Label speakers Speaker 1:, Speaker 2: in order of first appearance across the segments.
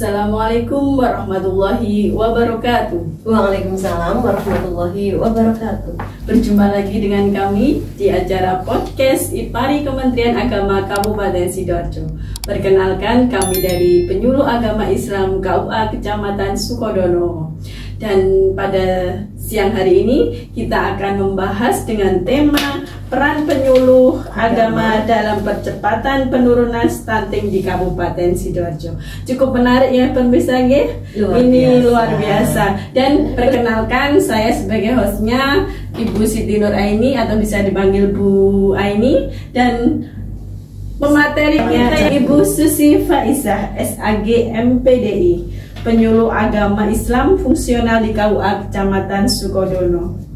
Speaker 1: Assalamualaikum warahmatullahi wabarakatuh.
Speaker 2: Waalaikumsalam warahmatullahi wabarakatuh.
Speaker 1: Berjumpa lagi dengan kami di acara podcast IPARI Kementerian Agama Kabupaten Sidoarjo. Perkenalkan, kami dari Penyuluh Agama Islam KUA Kecamatan Sukodono. Dan pada siang hari ini kita akan membahas dengan tema peran penyuluh agama dalam percepatan penurunan stunting di Kabupaten Sidoarjo. Cukup menarik ya pemirsa, ini luar biasa. Dan perkenalkan, saya sebagai hostnya Ibu Siti Nur Aini atau bisa dipanggil Bu Aini, dan pematerinya Ibu Susi Faizah SAG MPDI, penyuluh agama Islam fungsional di KUA Kecamatan Sukodono.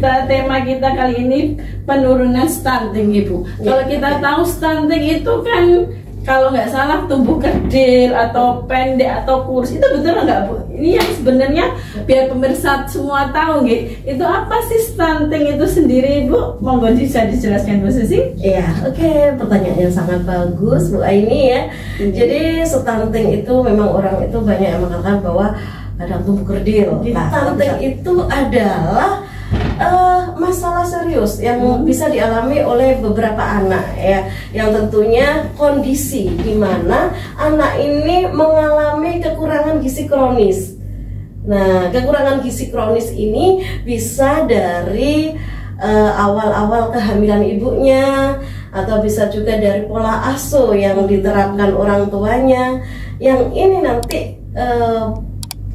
Speaker 1: Tema kita kali ini penurunan stunting, Ibu. Kalau kita tahu stunting itu kan kalau nggak salah tumbuh kerdil atau pendek atau kurus, itu betul nggak, Bu? Ini yang sebenarnya biar pemirsa semua tahu, itu apa sih stunting itu sendiri, Bu? Monggo bisa dijelaskan, Bu Susi.
Speaker 2: Iya, oke, pertanyaan yang sangat bagus, Bu Aini ya. Jadi stunting itu memang orang itu banyak yang mengatakan bahwa kadang tumbuh kerdil. Nah, stunting itu adalah masalah serius yang bisa dialami oleh beberapa anak ya, yang tentunya kondisi di mana anak ini mengalami kekurangan gizi kronis. Nah, kekurangan gizi kronis ini bisa dari awal-awal kehamilan ibunya, atau bisa juga dari pola asuh yang diterapkan orang tuanya, yang ini nanti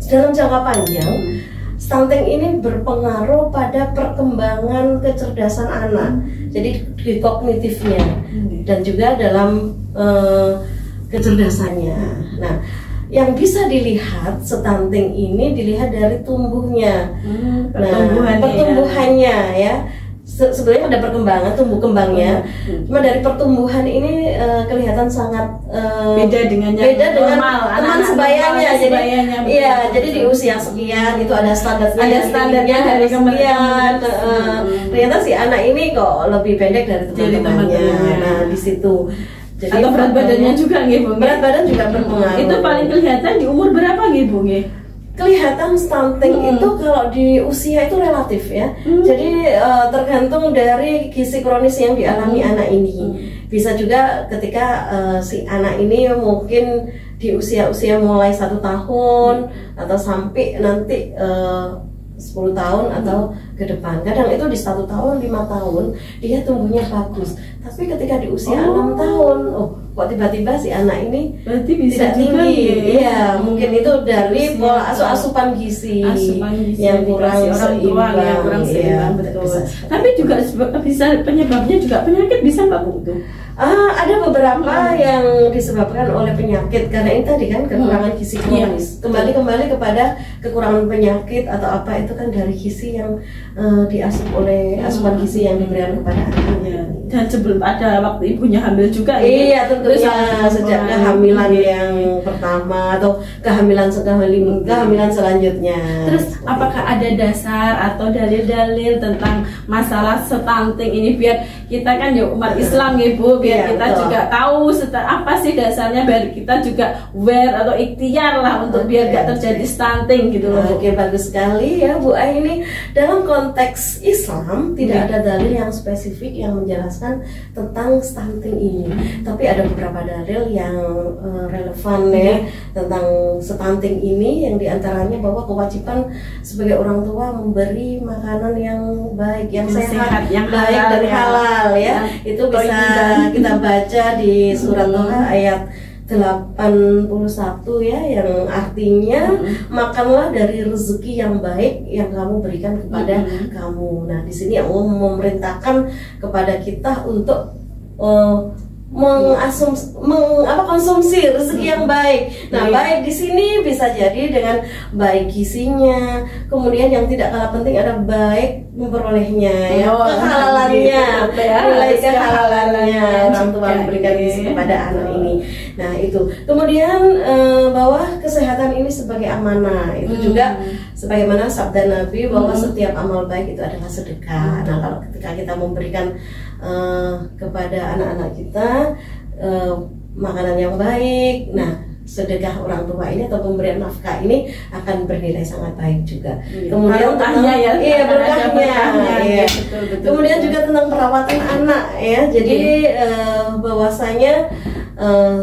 Speaker 2: dalam jangka panjang stunting ini berpengaruh pada perkembangan kecerdasan anak, jadi di kognitifnya dan juga dalam kecerdasannya. Nah, yang bisa dilihat stunting ini dilihat dari tumbuhnya, pertumbuhannya ya. Sebenarnya ada perkembangan tumbuh kembangnya, cuma dari pertumbuhan ini kelihatan sangat
Speaker 1: beda dengan normal,
Speaker 2: teman sebayanya. Jadi di usia sekian itu ada standarnya dari kemudian ternyata si anak ini kok lebih pendek dari teman-temannya. Nah, di situ. Jadi
Speaker 1: atau berat badannya juga, Bu.
Speaker 2: Berat badan juga berpengaruh.
Speaker 1: Itu paling kelihatan di umur berapa, Bu?
Speaker 2: Kelihatan stunting itu kalau di usia itu relatif ya. Jadi tergantung dari gizi kronis yang dialami anak ini. Bisa juga ketika si anak ini mungkin di usia-usia mulai 1 tahun atau sampai nanti 10 tahun atau ke depan. Kadang itu di 1 tahun, 5 tahun dia tumbuhnya bagus. Tapi ketika di usia 6 tahun, kok tiba-tiba si anak ini
Speaker 1: berarti bisa
Speaker 2: tidak tinggi. Iya, mungkin itu dari pola asupan gizi yang kurang seimbang.
Speaker 1: Betul. Tapi juga bisa penyebabnya juga penyakit, bisa nggak, Bu?
Speaker 2: Ada beberapa yang disebabkan oleh penyakit, karena ini tadi kan kekurangan gizi kronis. Kembali kepada kekurangan penyakit atau apa itu kan dari gizi yang diasup oleh asupan gizi yang diberikan kepada anak.
Speaker 1: Dan sebelum ada waktu ibunya hamil juga.
Speaker 2: Iya, tentunya sejak kehamilan yang pertama atau kehamilan selanjutnya.
Speaker 1: Terus apakah ada dasar atau dalil-dalil tentang masalah stunting ini, biar kita kan ya umat Islam, Bu, biar kita juga tahu apa sih dasarnya, biar kita juga aware atau ikhtiar lah untuk biar gak terjadi stunting gitu loh.
Speaker 2: Oke, bagus sekali ya Bu Aini. Dalam konteks Islam tidak ada dalil yang spesifik yang menjelaskan tentang stunting ini, tapi ada beberapa dalil yang relevan ya tentang stunting ini, yang diantaranya bahwa kewajiban sebagai orang tua memberi makanan yang baik, yang sehat, yang baik dan halal ya. Itu bisa kita baca di surat Toha ayat 81 ya, yang artinya makanlah dari rezeki yang baik yang kamu berikan kepada kamu. Nah, di sini Allah memerintahkan kepada kita untuk konsumsi rezeki yang baik. Nah, baik di sini bisa jadi dengan baik gizinya, kemudian yang tidak kalah penting ada baik memperolehnya ya, kehalalannya, nilai kehalalannya orang tua memberikan gizi kepada anak ini. Nah, itu kemudian bahwa kesehatan ini sebagai amanah, itu juga sebagaimana sabda Nabi bahwa setiap amal baik itu adalah sedekah. Nah, kalau ketika kita memberikan kepada anak-anak kita makanan yang baik, nah sedekah orang tua ini atau pemberian nafkah ini akan bernilai sangat baik juga.
Speaker 1: Kemudian tentang
Speaker 2: berkahnya. Iya.
Speaker 1: Betul.
Speaker 2: Kemudian juga tentang perawatan anak ya. Jadi bahwasanya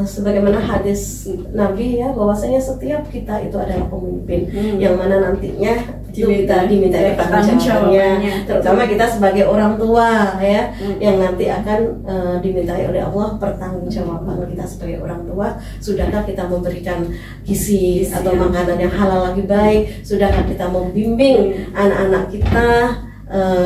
Speaker 2: sebagaimana hadis Nabi ya, bahwasanya setiap kita itu adalah pemimpin yang mana nantinya itu kita diminta pertanggungjawabannya, terutama kita sebagai orang tua ya, yang nanti akan dimintai oleh Allah pertanggungjawaban kita sebagai orang tua. Sudahkah kita memberikan gizi atau makanan yang halal lagi baik? Sudahkah kita membimbing anak-anak kita?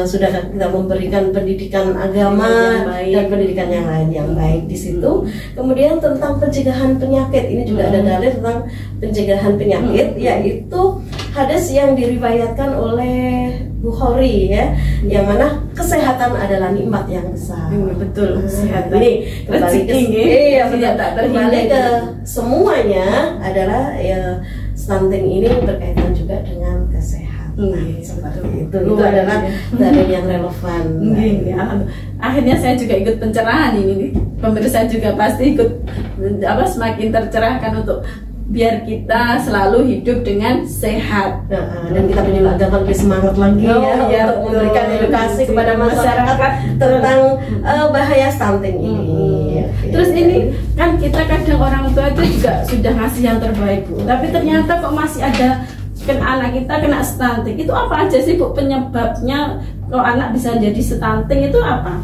Speaker 2: Sudahkah kita memberikan pendidikan agama dan pendidikan yang lain yang baik di situ. Kemudian tentang pencegahan penyakit, ini juga ada dalil tentang pencegahan penyakit, yaitu hadis yang diriwayatkan oleh Bukhari ya, yang mana kesehatan adalah nikmat yang besar.
Speaker 1: Betul, kesehatan.
Speaker 2: Ini kembali ke semuanya adalah ya, stunting ini berkaitan juga dengan kesehatan. Seperti itu adalah dalil yang relevan.
Speaker 1: Akhirnya saya juga ikut pencerahan ini, pemirsa juga pasti ikut semakin tercerahkan untuk biar kita selalu hidup dengan sehat.
Speaker 2: Dan kita penyuluh agama lebih semangat lagi untuk memberikan edukasi kepada masyarakat tentang bahaya stunting ini.
Speaker 1: Terus ini kan kita kadang orang tua itu juga sudah ngasih yang terbaik, Bu, tapi ternyata kok masih ada anak kita kena stunting. Itu apa aja sih, Bu, penyebabnya kalau anak bisa jadi stunting itu apa?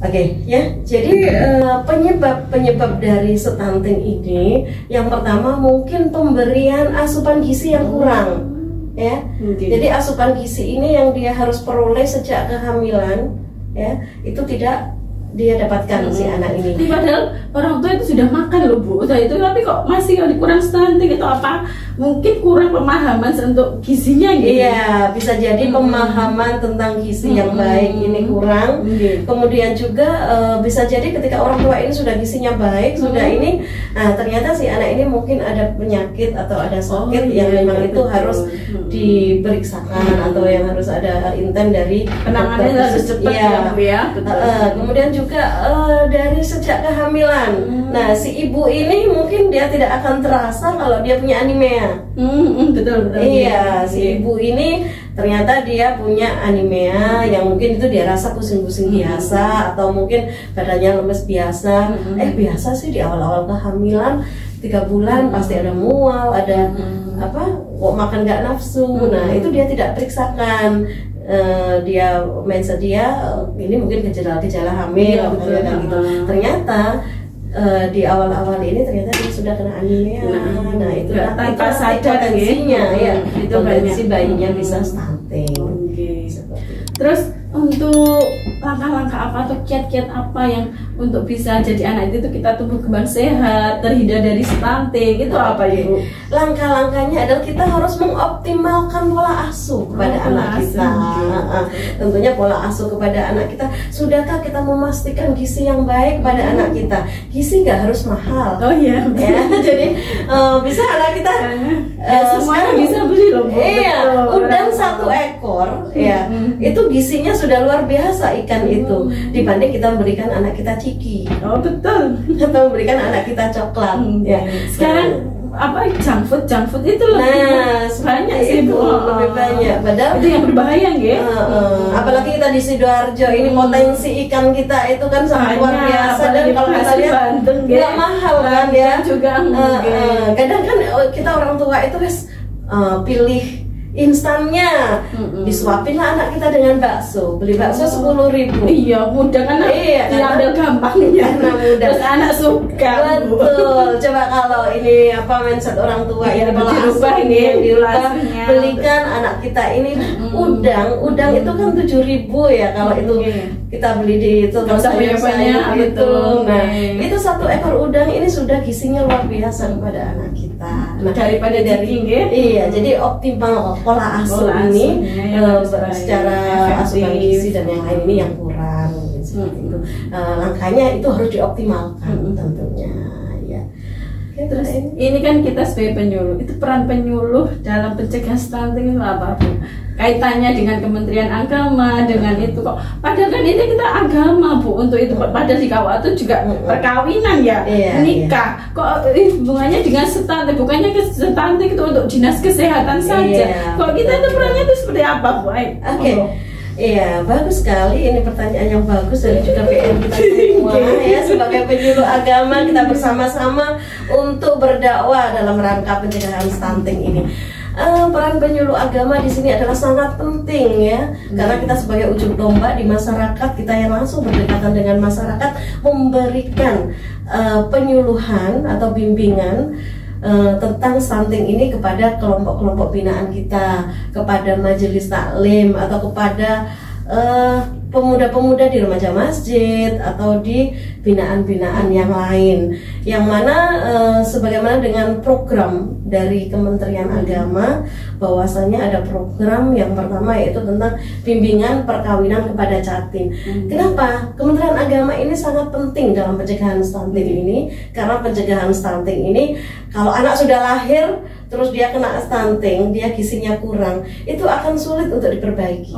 Speaker 2: Oke, ya. Jadi penyebab dari stunting ini, yang pertama mungkin pemberian asupan gizi yang kurang, ya. Jadi asupan gizi ini yang dia harus peroleh sejak kehamilan, ya, itu tidak dia dapatkan si anak ini.
Speaker 1: Padahal orang tua itu sudah makan loh, Bu, itu tapi kok masih kurang stunting. Itu apa? Mungkin kurang pemahaman untuk gizinya gitu.
Speaker 2: Iya, bisa jadi pemahaman tentang gizi yang baik ini kurang. Kemudian juga bisa jadi ketika orang tua ini sudah gizinya baik, sudah ini, ternyata si anak ini mungkin ada penyakit atau ada sakit yang memang itu harus diperiksakan atau yang harus ada intent dari
Speaker 1: penanganannya harus cepat ya.
Speaker 2: Kemudian juga dari sejak kehamilan. Nah, si ibu ini mungkin dia tidak akan terasa kalau dia punya anemia.
Speaker 1: Betul.
Speaker 2: Iya, si ibu ini ternyata dia punya anemia yang mungkin itu dia rasa pusing-pusing biasa atau mungkin badannya lemes biasa. Biasa sih di awal-awal kehamilan 3 bulan pasti ada mual, ada kok makan nggak nafsu. Nah, itu dia tidak periksakan. Dia mindset dia ini mungkin gejala-gejala hamil gitu. Ternyata di awal-awal ini ternyata dia sudah kena anemia. Nah, itu
Speaker 1: tanpa sadar
Speaker 2: potensinya ya. Itu potensi bayinya bisa stunting.
Speaker 1: Terus untuk langkah-langkah apa atau kiat-kiat apa yang untuk bisa jadi anak itu kita tumbuh kembang sehat, terhindar dari stunting, itu apa Ibu?
Speaker 2: Langkah-langkahnya adalah kita harus mengoptimalkan pola asuh kepada anak kita. Tentunya pola asuh kepada anak kita. Sudahkah kita memastikan gizi yang baik pada anak kita? Gizi nggak harus mahal.
Speaker 1: Oh iya.
Speaker 2: Ya, jadi bisa anak kita
Speaker 1: semuanya bisa beli loh.
Speaker 2: Iya, udang 1 ekor ya. Itu gizinya sudah luar biasa ikan itu dibanding kita memberikan anak kita ciki.
Speaker 1: Oh betul.
Speaker 2: Atau memberikan anak kita coklat. Ya.
Speaker 1: Sekarang junk food itu lebih banyak sih, Bu.
Speaker 2: Lebih banyak. Padahal
Speaker 1: itu yang berbahaya nggih.
Speaker 2: Apalagi kita di Sidoarjo ini potensi ikan kita itu kan sangat luar biasa, dan kalau kita lihat nggak mahal kan ya.
Speaker 1: Juga
Speaker 2: kadang kan kita orang tua itu pilih instannya, disuapin lah anak kita dengan bakso, beli bakso 10.000.
Speaker 1: Iya, mudah kan?
Speaker 2: Iya,
Speaker 1: diambil gampangnya.
Speaker 2: Mudah.
Speaker 1: Terus anak suka.
Speaker 2: Betul. Coba kalau ini mindset orang tua ini
Speaker 1: dirubah,
Speaker 2: belikan anak kita ini udang itu kan 7.000 ya kalau itu kita beli di toko sayur-sayur itu. Nah, itu 1 ekor udang ini sudah gizinya luar biasa kepada anak kita. Nah,
Speaker 1: daripada daging ya.
Speaker 2: Iya, jadi optimal pola asuh ini secara asupan gizi dan yang lain ini yang kurang seperti itu. Langkahnya itu harus dioptimalkan tentunya ya. Oke,
Speaker 1: Terus ini kan kita sebagai penyuluh, itu peran penyuluh dalam pencegahan stunting itu apa, Bu? Kaitannya dengan Kementerian Agama, dengan itu kok. Padahal kan ini kita agama, Bu, untuk itu. Padahal di KUA itu juga perkawinan ya, nikah. Kok hubungannya dengan stunting? Bukannya stunting itu untuk dinas kesehatan saja. Kok kita itu perannya itu seperti apa, Bu?
Speaker 2: Oke. Iya, bagus sekali. Ini pertanyaan yang bagus dan juga PR kita semua ya, sebagai penyuluh agama kita bersama-sama untuk berdakwah dalam rangka pencegahan stunting ini. Peran penyuluh agama di sini adalah sangat penting ya, karena kita sebagai ujung tombak di masyarakat, kita yang langsung berdekatan dengan masyarakat, memberikan penyuluhan atau bimbingan tentang stunting ini kepada kelompok-kelompok binaan kita, kepada majelis taklim atau kepada pemuda-pemuda di remaja masjid atau di binaan-binaan yang lain, yang mana sebagaimana dengan program dari Kementerian Agama, bahwasanya ada program yang pertama yaitu tentang bimbingan perkawinan kepada catin. Kenapa? Kementerian Agama ini sangat penting dalam pencegahan stunting ini, karena pencegahan stunting ini kalau anak sudah lahir terus dia kena stunting, dia gizinya kurang, itu akan sulit untuk diperbaiki.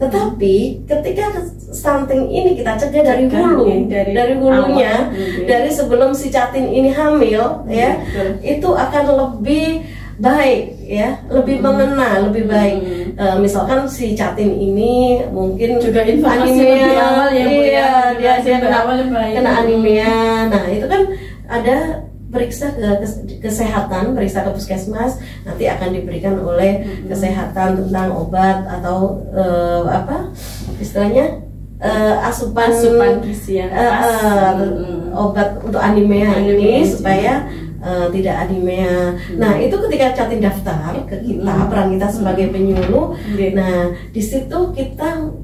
Speaker 2: Tetapi ketika stunting ini kita cegah dari hulu, dari hulunya, dari sebelum si catin ini hamil, ya, itu akan lebih baik, ya, lebih mengena, lebih baik. Misalkan si catin ini mungkin
Speaker 1: juga informasi lebih awal ya,
Speaker 2: dia kena anemia. Nah, itu kan ada periksa ke kesehatan, periksa ke puskesmas, nanti akan diberikan oleh kesehatan tentang obat atau apa istilahnya, asupan gizi yang obat untuk anemia ini supaya tidak anemia. Nah, itu ketika catin daftar ke kita, peran kita sebagai penyuluh. Nah, di situ kita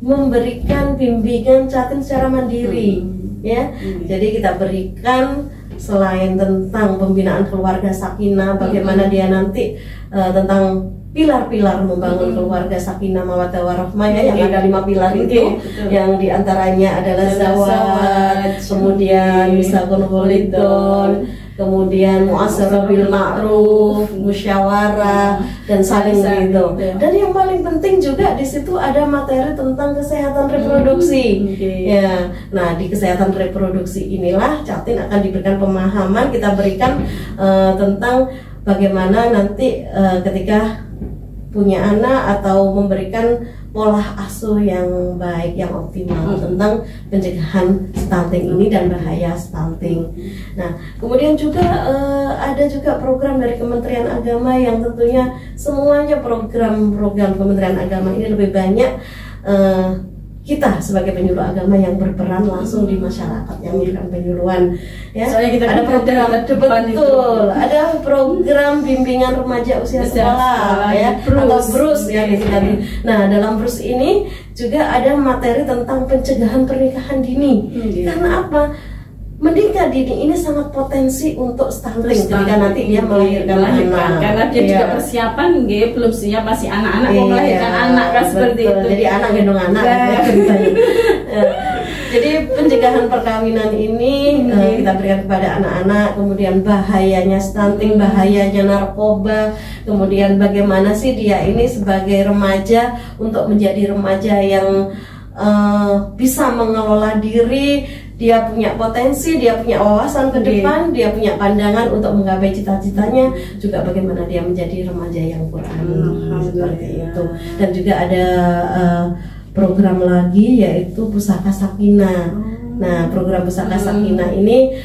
Speaker 2: memberikan bimbingan catin secara mandiri, ya. Jadi kita berikan selain tentang pembinaan keluarga sakinah, bagaimana dia nanti tentang pilar-pilar membangun keluarga sakinah mawaddah warahmah, ya, yang ada 5 pilar itu, yang diantaranya adalah zawaj, kemudian misakun walidon, kemudian muasyarah bil ma'ruf, musyawarah, dan saling itu. Dan yang paling penting juga di situ ada materi tentang kesehatan reproduksi. Ya, nah di kesehatan reproduksi inilah catin akan diberikan pemahaman, kita berikan tentang bagaimana nanti ketika punya anak atau memberikan pola asuh yang baik, yang optimal tentang pencegahan stunting ini dan bahaya stunting. Nah, kemudian juga ada juga program dari Kementerian Agama yang tentunya semuanya program-program Kementerian Agama ini lebih banyak kita sebagai penyuluh agama yang berperan langsung di masyarakat yang memberikan penyuluhan, ya.
Speaker 1: Soalnya kita
Speaker 2: ada program betul, ada program bimbingan remaja usia sekolah, ya, atau BRUS ya. Nah, dalam BRUS ini juga ada materi tentang pencegahan pernikahan dini. Karena apa? Menikah dini ini sangat potensi untuk stunting ketika nanti dia melahirkan anak.
Speaker 1: Karena dia juga persiapan, belum siap, masih anak-anak mau melahirkan anak, kan seperti itu.
Speaker 2: Jadi anak gendong anak. Jadi pencegahan perkawinan ini kita berikan kepada anak-anak, kemudian bahayanya stunting, bahayanya narkoba, kemudian bagaimana sih dia ini sebagai remaja untuk menjadi remaja yang bisa mengelola diri, dia punya potensi, dia punya wawasan ke depan, dia punya pandangan untuk menggapai cita-citanya, juga bagaimana dia menjadi remaja yang Qur'ani, seperti itu. Dan juga ada program lagi yaitu Pusaka Sakinah. Nah, program Pusaka Sakinah ini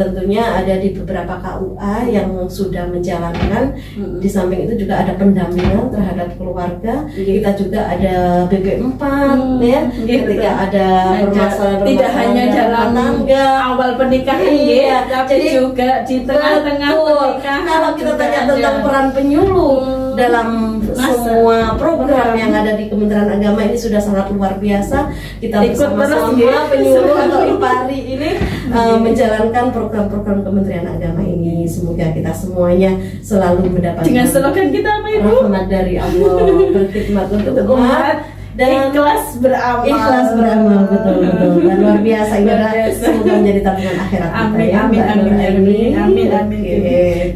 Speaker 2: tentunya ada di beberapa KUA yang sudah menjalankan. Di samping itu juga ada pendampingan terhadap keluarga. Kita juga ada BP4, ya. Ketika ada permasalahan
Speaker 1: tidak hanya dalam awal pernikahan, tapi juga di tengah-tengah pernikahan.
Speaker 2: Kalau kita tanya tentang peran penyuluh dalam semua program yang ada di Kementerian Agama ini sudah sangat luar biasa. Kita bersama-sama penyuluh atau IPARI ini menjalankan program-program Kementerian Agama ini. Semoga kita semuanya selalu mendapatkan
Speaker 1: dengan slogan kita apa, Ibu?
Speaker 2: Rahmat dari Allah, berkhidmat untuk umat, dan
Speaker 1: ikhlas beramal.
Speaker 2: Ikhlas beramal, betul betul. Dan luar biasa ini adalah semoga menjadi tabungan akhirat kita.
Speaker 1: Amin
Speaker 2: Ya,
Speaker 1: amin
Speaker 2: Mbak
Speaker 1: amin
Speaker 2: Nuraini.
Speaker 1: amin amin.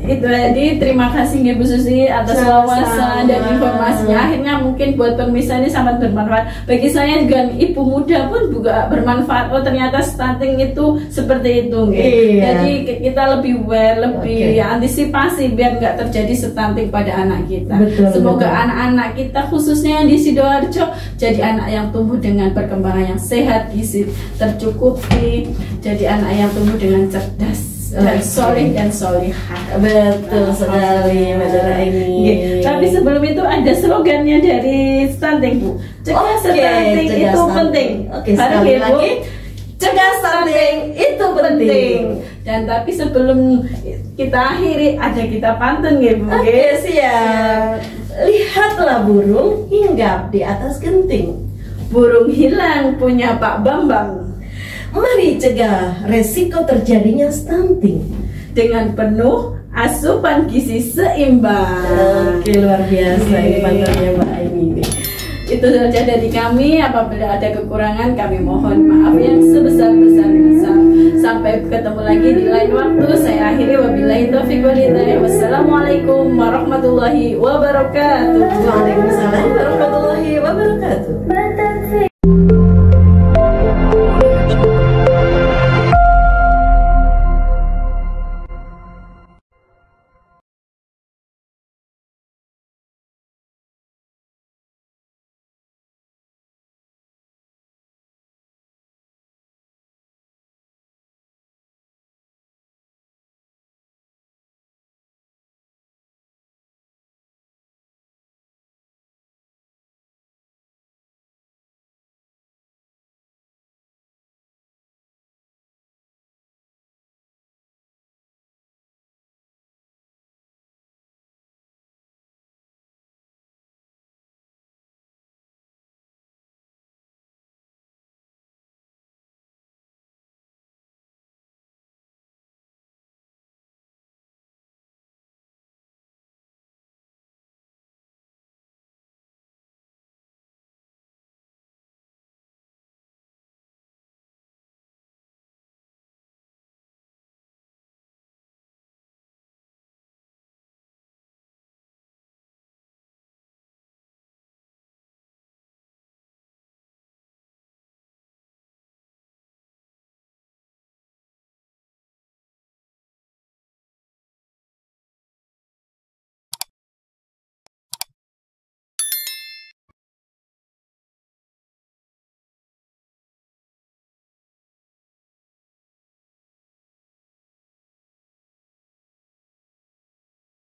Speaker 1: Itu tadi, terima kasih Ibu Susi atas wawasan dan informasinya. Akhirnya mungkin buat pemirsa ini sangat bermanfaat. Bagi saya juga ibu muda pun juga bermanfaat. Oh ternyata stunting itu seperti itu.
Speaker 2: Iya.
Speaker 1: Jadi kita lebih aware, lebih antisipasi biar nggak terjadi stunting pada anak kita.
Speaker 2: Betul,
Speaker 1: Semoga
Speaker 2: betul.
Speaker 1: anak-anak kita khususnya yang di Sidoarjo jadi anak yang tumbuh dengan perkembangan yang sehat, gizi tercukupi, jadi anak yang tumbuh dengan cerdas dan soleh dan solihah.
Speaker 2: Betul sekali, Mbak Nuraini.
Speaker 1: Tapi sebelum itu ada slogannya dari stunting, Bu. Cegah stunting
Speaker 2: cegah
Speaker 1: itu
Speaker 2: stunting.
Speaker 1: penting.
Speaker 2: Oke,
Speaker 1: Mari,
Speaker 2: sekali
Speaker 1: Bu.
Speaker 2: lagi, cegah stunting itu penting.
Speaker 1: Dan tapi sebelum kita akhiri ada kita pantun ya, Bu.
Speaker 2: Oke, siap. Lihatlah burung hinggap di atas genting.
Speaker 1: Burung hilang punya Pak Bambang.
Speaker 2: Mari cegah resiko terjadinya stunting
Speaker 1: Dengan penuh asupan gizi seimbang.
Speaker 2: Oke, luar biasa ini pantunnya Mbak Aini.
Speaker 1: Itu saja dari kami. Apabila ada kekurangan kami mohon maaf yang sebesar-besarnya. Sampai ketemu lagi di lain waktu. Saya akhiri, wabillahi taufiq wal hidayah. Wassalamualaikum warahmatullahi wabarakatuh.
Speaker 2: Waalaikumsalam warahmatullahi wabarakatuh.